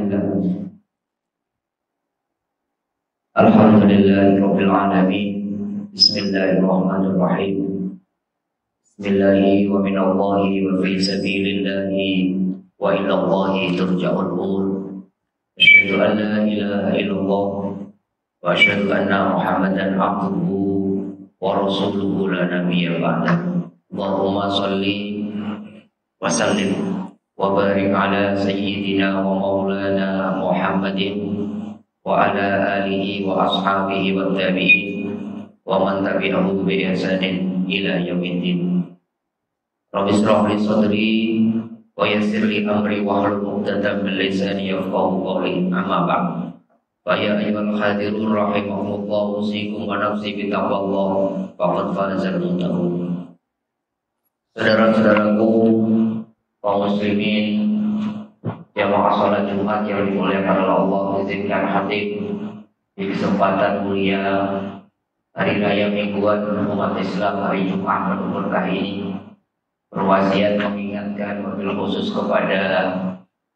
Alhamdulillah. Alhamdulillahirabbil alamin. Bismillahirrahmanirrahim. Bismillahi wa minallahi wa fi sabilillahi wa ilallahi turja'ul umur. Asyhadu an la ilaha illallah wa asyhadu anna Muhammadan abduhu wa rasuluhu la nabiyya ba'dahu. Allahumma shalli wa sallim wa barik ala sayyidina wa maulana Muhammadin wa ala alihi wa ashabihi wa tabi'in wa man tabi'ahum bi ihsanin ila yaumiddin. Rabbi shrah li sadri wa yassir li amri wa hlul 'uqdatam min lisani yafqahu qawli. Amma ba'd. Fa ya ayyuhal hadirun rahimakumullah, usikum wa nafsi bi taqwallah faqad fazal muttaqun. Saudara-saudaraku kaum muslimin, jamaah salat Jumat yang dimuliakan oleh Allah, izinkan hadir di kesempatan mulia hari raya mingguan umat Islam hari Jumat penuh berkah ini, berwasiat mengingatkan wabil khusus kepada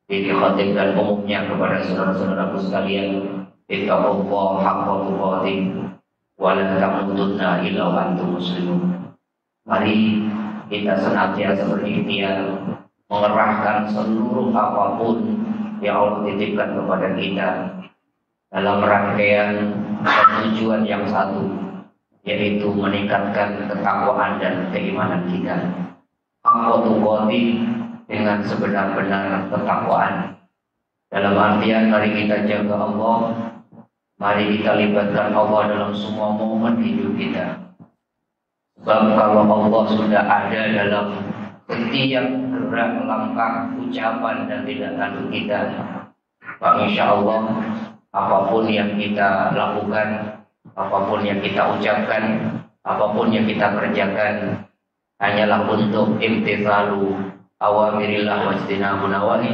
diri khatib dan umumnya kepada saudara-saudaraku sekalian, ittaqullah haqqa tuqatih wa la tamutunna illa wa antum muslimun. Mari kita senantiasa berikhtiar mengerahkan seluruh apapun yang Allah titipkan kepada kita dalam rangkaian tujuan yang satu, yaitu meningkatkan ketakwaan dan keimanan kita. Haqqa tuqatih, dengan sebenar-benar ketakwaan. Dalam artian mari kita jaga Allah, mari kita libatkan Allah dalam semua momen hidup kita. Sebab kalau Allah sudah ada dalam setiap gerak, langkah, ucapan dan tindak tanduk kita, Pak, insya Allah apapun yang kita lakukan, apapun yang kita ucapkan, apapun yang kita kerjakan, hanyalah untuk imtithalu awamirillah wajtinabun nawahi,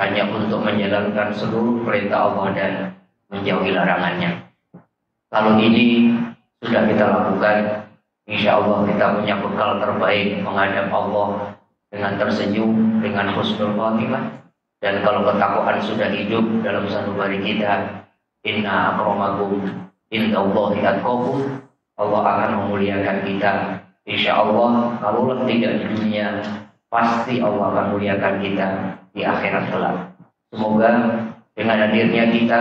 hanya untuk menjalankan seluruh perintah Allah dan menjauhi larangannya. Kalau ini sudah kita lakukan, insya Allah kita punya bekal terbaik menghadap Allah dengan tersenyum, dengan husnul khatimah. Dan kalau ketakwaan sudah hidup dalam sanubari kita, inna akramakum indallahi atqakum, Allah akan memuliakan kita. Insya Allah, kalaulah tidak di dunia, pasti Allah akan muliakan kita di akhirat kelak. Semoga dengan hadirnya kita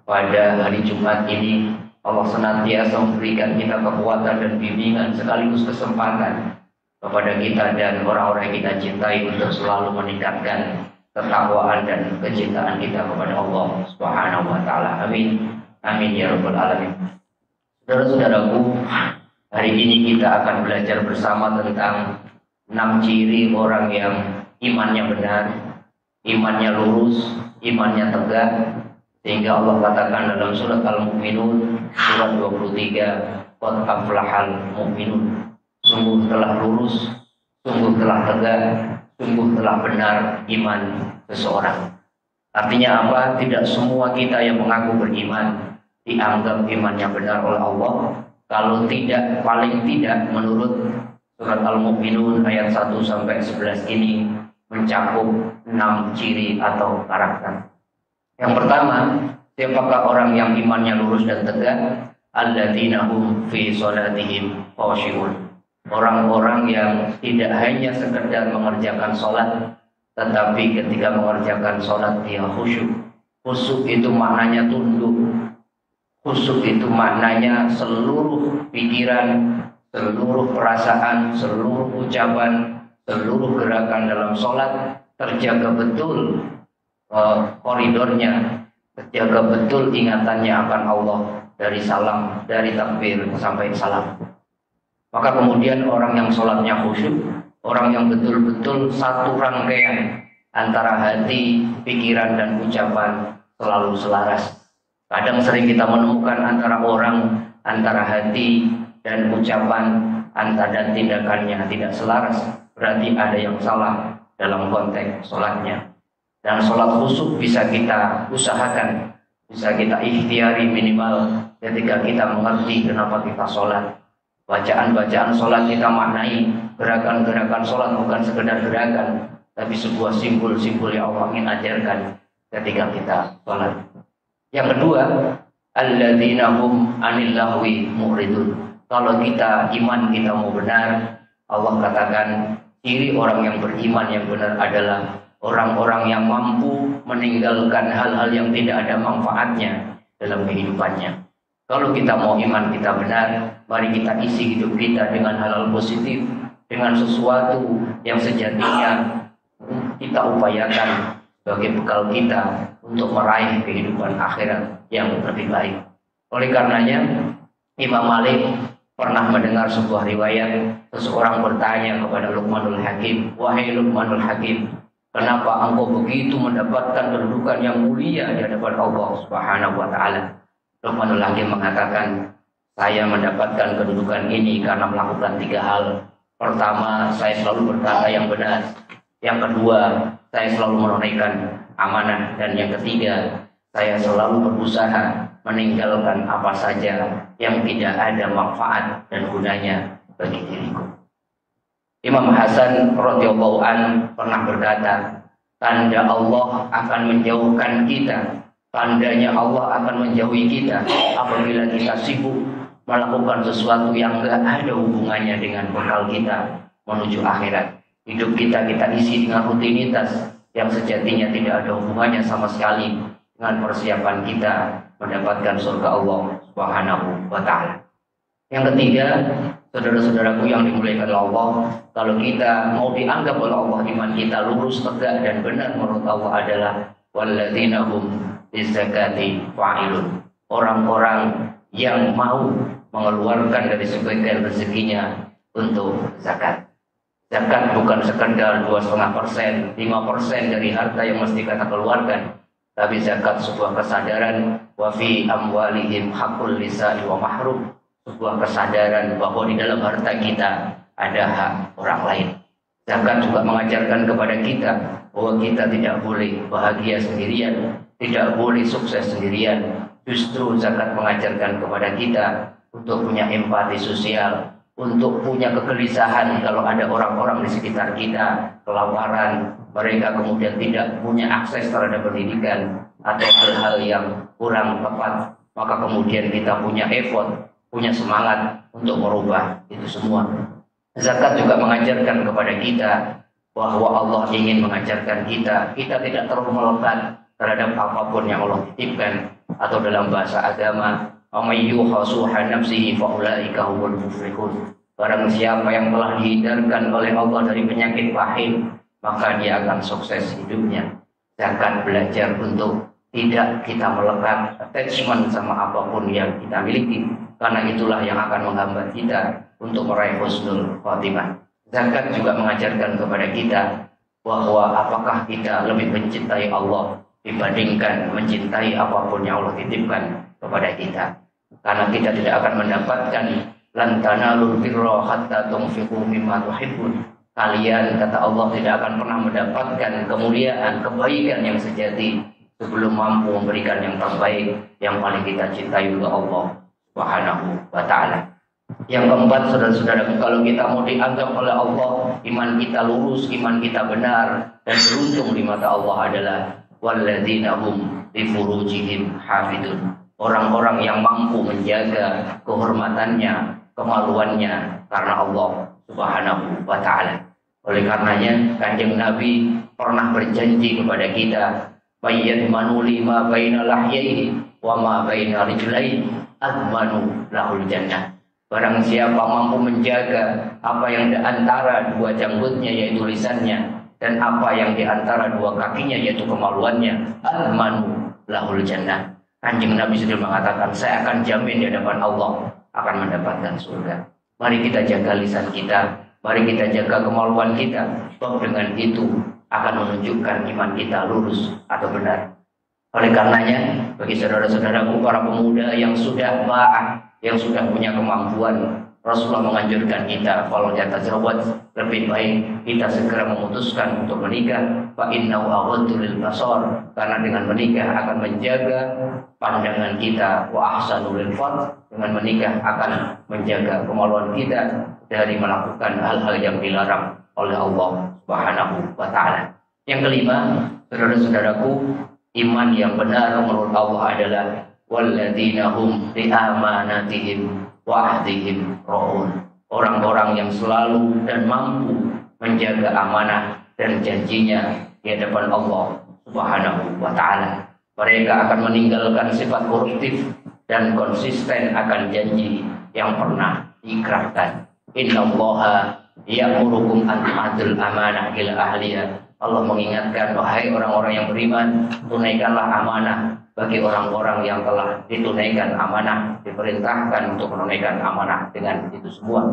pada hari Jumat ini, Allah senantiasa memberikan kita kekuatan dan bimbingan sekaligus kesempatan kepada kita dan orang-orang yang kita cintai untuk selalu meningkatkan ketakwaan dan kecintaan kita kepada Allah Subhanahu wa taala. Amin. Amin ya rabbal alamin. Saudara-saudaraku, hari ini kita akan belajar bersama tentang 6 ciri orang yang imannya benar, imannya lurus, imannya tegak. Sehingga Allah katakan dalam surat Al-Mu'minun surat 23, qad aflahal mu'minun, sungguh telah lurus, sungguh telah tegak, sungguh telah benar iman seseorang. Artinya apa? Tidak semua kita yang mengaku beriman dianggap imannya benar oleh Allah. Kalau tidak, paling tidak menurut surat Al-Mu'minun ayat 1-11 ini mencakup 6 ciri atau karakter. Yang pertama, siapakah orang yang imannya lurus dan tegak? Alladzina hum fi sholatihim khashi'un. Orang-orang yang tidak hanya sekedar mengerjakan sholat, tetapi ketika mengerjakan sholat dia khusyuk. Khusyuk itu maknanya tunduk. Khusyuk itu maknanya seluruh pikiran, seluruh perasaan, seluruh ucapan, seluruh gerakan dalam sholat terjaga betul koridornya, terjaga betul ingatannya akan Allah dari salam, dari takbir sampai salam. Maka kemudian orang yang sholatnya khusyuk, orang yang betul-betul satu rangkaian antara hati, pikiran dan ucapan selalu selaras. Kadang sering kita menemukan antara hati dan ucapan, dan tindakannya tidak selaras, berarti ada yang salah dalam konteks sholatnya. Dan sholat khusyuk bisa kita usahakan, bisa kita ikhtiari minimal ketika kita mengerti kenapa kita sholat. Bacaan-bacaan sholat kita maknai, gerakan-gerakan sholat bukan sekedar gerakan, tapi sebuah simbol-simbol yang Allah ingin ajarkan. ketika kita sholat. Yang kedua, alladzina hum 'anil lahwi mu'ridun. Kalau kita iman kita mau benar, Allah katakan ciri orang yang beriman yang benar adalah orang-orang yang mampu meninggalkan hal-hal yang tidak ada manfaatnya dalam kehidupannya. Kalau kita mau iman kita benar, mari kita isi hidup kita dengan hal-hal positif, dengan sesuatu yang sejatinya kita upayakan sebagai bekal kita untuk meraih kehidupan akhirat yang lebih baik. Oleh karenanya, Imam Malik pernah mendengar sebuah riwayat, seseorang bertanya kepada Luqmanul Hakim, "Wahai Luqmanul Hakim, kenapa engkau begitu mendapatkan kedudukan yang mulia di hadapan Allah Subhanahu wa taala?" Luqmanul Hakim mengatakan, "Saya mendapatkan kedudukan ini karena melakukan 3 hal. Pertama, saya selalu berkata yang benar. Yang kedua, saya selalu menunaikan amanah. Dan yang ketiga, saya selalu berusaha meninggalkan apa saja yang tidak ada manfaat dan gunanya bagi diriku." Imam Hasan radhiyallahu an pernah berkata, tanda Allah akan menjauhkan kita, tandanya Allah akan menjauhi kita apabila kita sibuk melakukan sesuatu yang tidak ada hubungannya dengan bekal kita menuju akhirat. Hidup kita isi dengan rutinitas yang sejatinya tidak ada hubungannya sama sekali dengan persiapan kita mendapatkan surga Allah Subhanahu wa taala. Yang ketiga, saudara-saudaraku yang dimuliakan Allah, kalau kita mau dianggap oleh Allah iman kita lurus, tegak dan benar menurut Allah adalah walladzina hum lizakati fa'ilun. Orang-orang yang mau mengeluarkan dari sebagian rezekinya untuk zakat. Zakat bukan sekedar 2,5%, 5% dari harta yang mesti kita keluarkan, tapi zakat sebuah kesadaran wa fi amwalihim haqqul lisa'i wa mahrum, sebuah kesadaran bahwa di dalam harta kita ada hak orang lain. Zakat juga mengajarkan kepada kita bahwa kita tidak boleh bahagia sendirian, tidak boleh sukses sendirian. Justru zakat mengajarkan kepada kita untuk punya empati sosial, untuk punya kegelisahan kalau ada orang-orang di sekitar kita kelaparan, mereka kemudian tidak punya akses terhadap pendidikan atau hal-hal yang kurang tepat, maka kemudian kita punya effort, punya semangat untuk merubah itu semua. Zakat juga mengajarkan kepada kita bahwa Allah ingin mengajarkan kita tidak terlalu melekat terhadap apapun yang Allah titipkan, atau dalam bahasa agama, "Amayyuhasuha nafsihi faulaika humul muflihun." Barang siapa yang telah dihindarkan oleh Allah dari penyakit pahit, maka dia akan sukses hidupnya. Zakat belajar untuk tidak kita melekat attachment sama apapun yang kita miliki, karena itulah yang akan menghambat kita untuk meraih husnul khotimah. Zakat juga mengajarkan kepada kita bahwa apakah kita lebih mencintai Allah dibandingkan mencintai apapun yang Allah titipkan kepada kita. Karena kita tidak akan mendapatkan lan tanalul birra hatta tunfiqu mimma tuhibbun. Kalian, kata Allah, tidak akan pernah mendapatkan kemuliaan, kebaikan yang sejati sebelum mampu memberikan yang terbaik yang paling kita cintai oleh Allah Subhanahu wa taala. Yang keempat, saudara-saudara, kalau kita mau dianggap oleh Allah iman kita lurus, iman kita benar dan beruntung di mata Allah adalah walladzina hum li furujihim hafidun. Orang-orang yang mampu menjaga kehormatannya, kemaluannya karena Allah Subhanahu wa taala. Oleh karenanya Kanjeng Nabi pernah berjanji kepada kita, "Bayyadmanu lima baina lahyaihi wa ma baina rijlaihi admanu lahul jannah." Barang siapa mampu menjaga apa yang di antara dua janggutnya yaitu lisannya, dan apa yang di antara dua kakinya yaitu kemaluannya, admanu lahul jannah. Kanjeng Nabi sudah mengatakan, saya akan jamin di hadapan Allah akan mendapatkan surga. Mari kita jaga lisan kita, mari kita jaga kemaluan kita, sebab dengan itu akan menunjukkan iman kita lurus atau benar. Oleh karenanya, bagi saudara-saudaraku para pemuda yang sudah ba'ah, yang sudah punya kemampuan, Rasulullah menganjurkan kita kalau yatazawwaj, lebih baik kita segera memutuskan untuk menikah. Fa innahu aghaddu lil basar, karena dengan menikah akan menjaga pandangan kita, wa ahsanu lil farj, dengan menikah akan menjaga kemaluan kita dari melakukan hal-hal yang dilarang oleh Allah Subhanahu wa taala. Yang kelima, saudara-saudaraku, Iman yang benar menurut Allah adalah walladzina hum li amanatihim wa ahdihim ra'un. Orang-orang yang selalu dan mampu menjaga amanah dan janjinya di hadapan Allah Subhanahu wa taala. Mereka akan meninggalkan sifat koruptif dan konsisten akan janji yang pernah diikrarkan. Innallaha ya'murukum an tu'addul amanah ila ahliha. Allah mengingatkan, wahai orang-orang yang beriman, tunaikanlah amanah bagi orang-orang yang telah ditunaikan amanah, diperintahkan untuk menunaikan amanah dengan itu semua.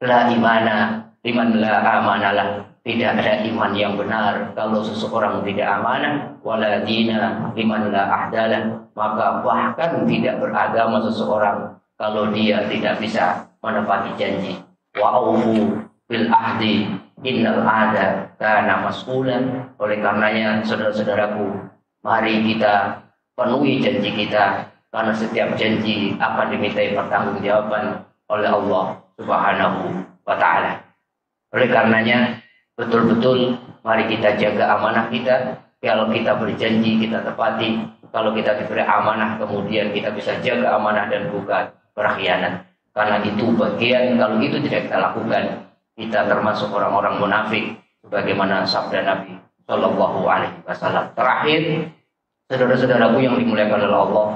La imana liman la amanalah. Tidak ada iman yang benar kalau seseorang tidak amanah. Wala dina liman la ahdalah. Maka bahkan tidak beragama seseorang kalau dia tidak bisa menepati janji. Wa aufu bil ahdi innal ahda kana mas'ulan. Oleh karenanya saudara-saudaraku, mari kita penuhi janji kita, karena setiap janji akan dimintai pertanggungjawaban oleh Allah Subhanahu wa taala. Oleh karenanya betul-betul mari kita jaga amanah kita. Kalau kita berjanji kita tepati. Kalau kita diberi amanah kemudian kita bisa jaga amanah dan bukan berkhianat. Karena itu bagian, kalau itu tidak kita lakukan, kita termasuk orang-orang munafik sebagaimana sabda Nabi Shallallahu Alaihi Wasallam. Terakhir, saudara-saudaraku yang dimuliakan oleh Allah,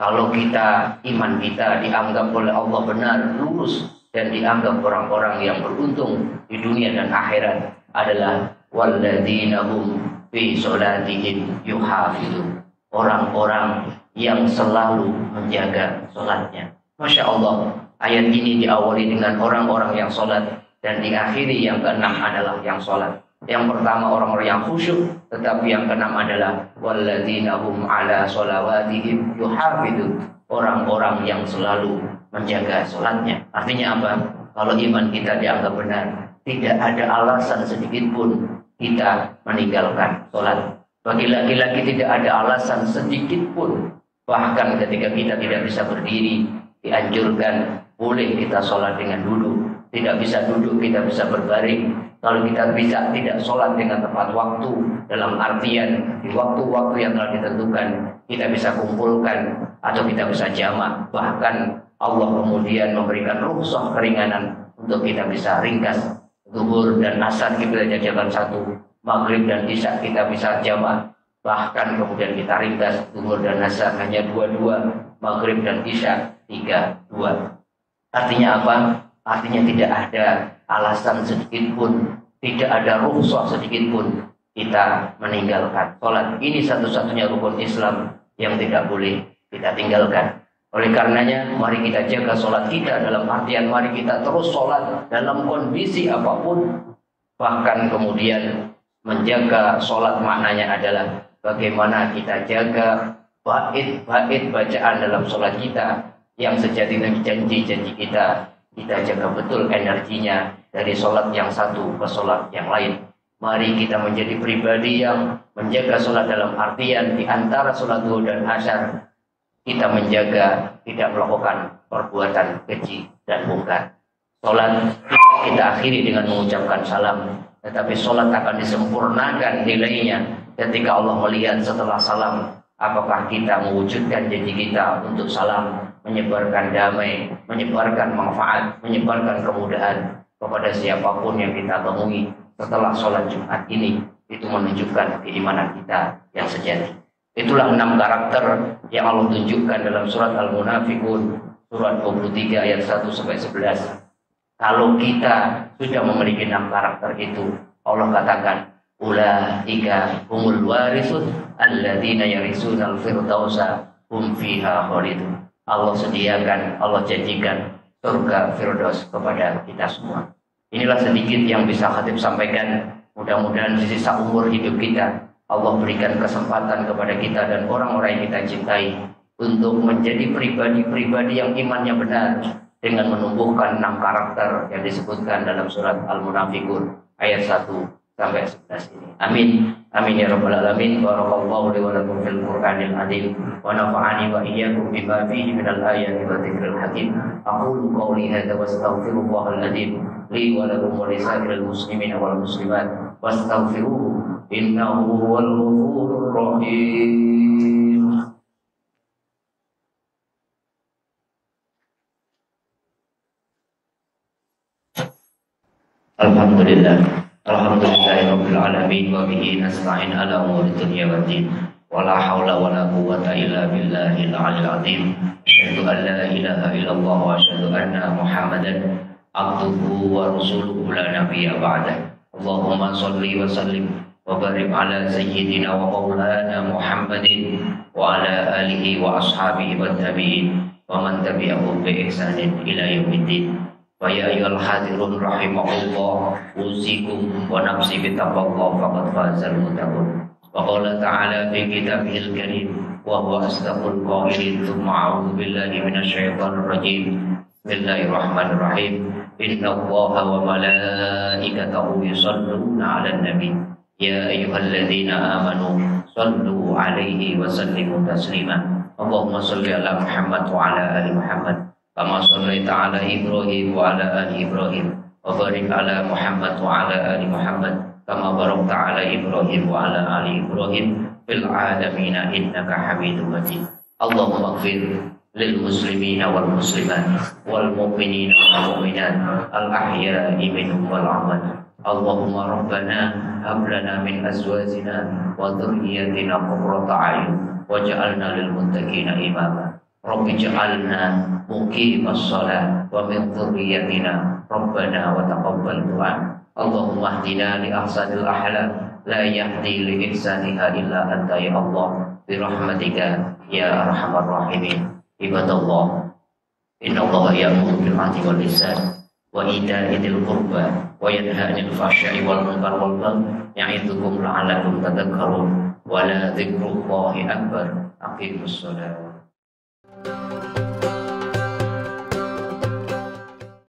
kalau kita iman kita dianggap oleh Allah benar, lurus, dan dianggap orang-orang yang beruntung di dunia dan akhirat adalah walladzina hum fi sholatihim yuhafizun. Orang-orang yang selalu menjaga sholatnya. Masya Allah, ayat ini diawali dengan orang-orang yang sholat dan diakhiri yang keenam adalah yang sholat. Yang pertama orang-orang yang khusyuk, tetapi yang keenam adalah walladzina hum ala sholawatihim yuhafizun. Orang-orang yang selalu menjaga sholatnya. Artinya apa? Kalau iman kita dianggap benar, tidak ada alasan sedikit pun kita meninggalkan sholat. Bagi laki-laki tidak ada alasan sedikit pun. Bahkan ketika kita tidak bisa berdiri, dianjurkan boleh kita sholat dengan duduk. Tidak bisa duduk, kita bisa berbaring. Kalau kita bisa tidak sholat dengan tepat waktu, dalam artian di waktu-waktu yang telah ditentukan, kita bisa kumpulkan atau kita bisa jamak. Bahkan Allah kemudian memberikan rukhsah keringanan untuk kita bisa ringkas. Zuhur dan asar kita jajakan satu, maghrib dan isya kita bisa jamak. Bahkan kemudian kita ringkas, zuhur dan asar hanya 2-2, maghrib dan isya 3-2. Artinya apa? Artinya tidak ada alasan sedikit pun, tidak ada rukhsah sedikit pun kita meninggalkan sholat. Ini satu-satunya rukun Islam yang tidak boleh kita tinggalkan. Oleh karenanya mari kita jaga sholat kita, dalam artian mari kita terus sholat dalam kondisi apapun. Bahkan kemudian menjaga sholat maknanya adalah bagaimana kita jaga bait-bait bacaan dalam sholat kita yang sejatinya janji-janji kita. Kita jaga betul energinya dari sholat yang satu ke sholat yang lain. Mari kita menjadi pribadi yang menjaga sholat dalam artian di antara sholat zuhur dan asar kita menjaga tidak melakukan perbuatan keji dan mungkar. Sholat kita akhiri dengan mengucapkan salam, tetapi sholat akan disempurnakan nilainya ketika Allah melihat setelah salam apakah kita mewujudkan janji kita untuk salam, menyebarkan damai, menyebarkan manfaat, menyebarkan kemudahan kepada siapapun yang kita temui setelah sholat Jumat ini. Itu menunjukkan keimanan kita yang sejati. Itulah 6 karakter yang Allah tunjukkan dalam surat Al-Munafiqun, surat 23 ayat 1-11. Kalau kita sudah memiliki 6 karakter itu, Allah katakan, ulaika humul warisun alladzina yarisuna al-firdausa hum fiha khalidun. Allah sediakan, Allah janjikan surga Firdaus kepada kita semua. Inilah sedikit yang bisa khatib sampaikan. Mudah-mudahan di sisa umur hidup kita Allah berikan kesempatan kepada kita dan orang-orang yang kita cintai untuk menjadi pribadi-pribadi yang imannya benar dengan menumbuhkan 6 karakter yang disebutkan dalam surat Al-Munafiqun ayat 1-11 ini. Amin. Amin ya rabbal alamin. Barakallahu li wa lakum fil Qur'anil azim wa nafa'ani wa iyyakum bima fihi minal ayati wa dzikril hakim. Aqulu qawli hadza wa astaghfirullahal azim li wa lakum wa lisa'iril muslimina wal muslimat wastaghfiruhu إنه هو الغفور الرحيم. Alhamdulillah, Alhamdulillahirabbil alamin wa bihi nasta'in ala umuri dunya waddin. Wala haula wala quwwata illa billahil aliyyil azim. Asyhadu an la ilaha illallah wa asyhadu anna Muhammadan abduhu wa rasuluhu la nabiyya ba'dah. Allahumma shalli wa sallim wa barik ala sayyidina wa maulana Muhammadin wa ala alihi wa ashabihi wa tabi'in wa man tabi'ahum bi ihsanin ila yaumiddin. Wa ya ayyuhal hadirun rahimakumullah, usikum wa nafsi bitaqwallah faqad fazal muttaqun. Wa qala ta'ala fi kitabihil karim wa huwa asdaqul qailin, thumma a'udzu billahi minasy syaithanir rajim. Bismillahirrahmanirrahim. Innallaha wa malaikatahu yusholluna 'alan nabi. Ya ayyuhalladzina amanu shallu 'alaihi wa sallimu taslima. Allahumma shalli ala Muhammad wa ala ali Muhammad kama shallaita ala Ibrahim wa ala ali Ibrahim wa barik ala Muhammad wa ala ali Muhammad kama barakta ala Ibrahim wa ala ali Ibrahim fil alamin innaka Hamidum Majid. Allahumma ighfir lil muslimina wal muslimat wal mu'minina wal mu'minat al ahya'i minhum wal amwat. Allahumma rabbana hab lana min azwajina wa dhurriyyatina qurrata a'yun waj'alna lil muttaqina imama. Rabbi ja'alna muqimas shalah wa min dhurriyyatina rabbana wa taqabbal du'a. Allahumma hdina li ahsanil ahlak la yahdi li ihsaniha illa anta ya Allah bi rahmatika ya arhamar rahimin. Ibadallah, inna Allah ya'muru bil 'adli wal ihsan wa ita'i dzil qurba wa yanha 'anil fahsya'i wal munkar wal baghi ya'idzukum la'allakum tadhakkarun. Wa la dzikrullahi akbar. Aqimus shalah.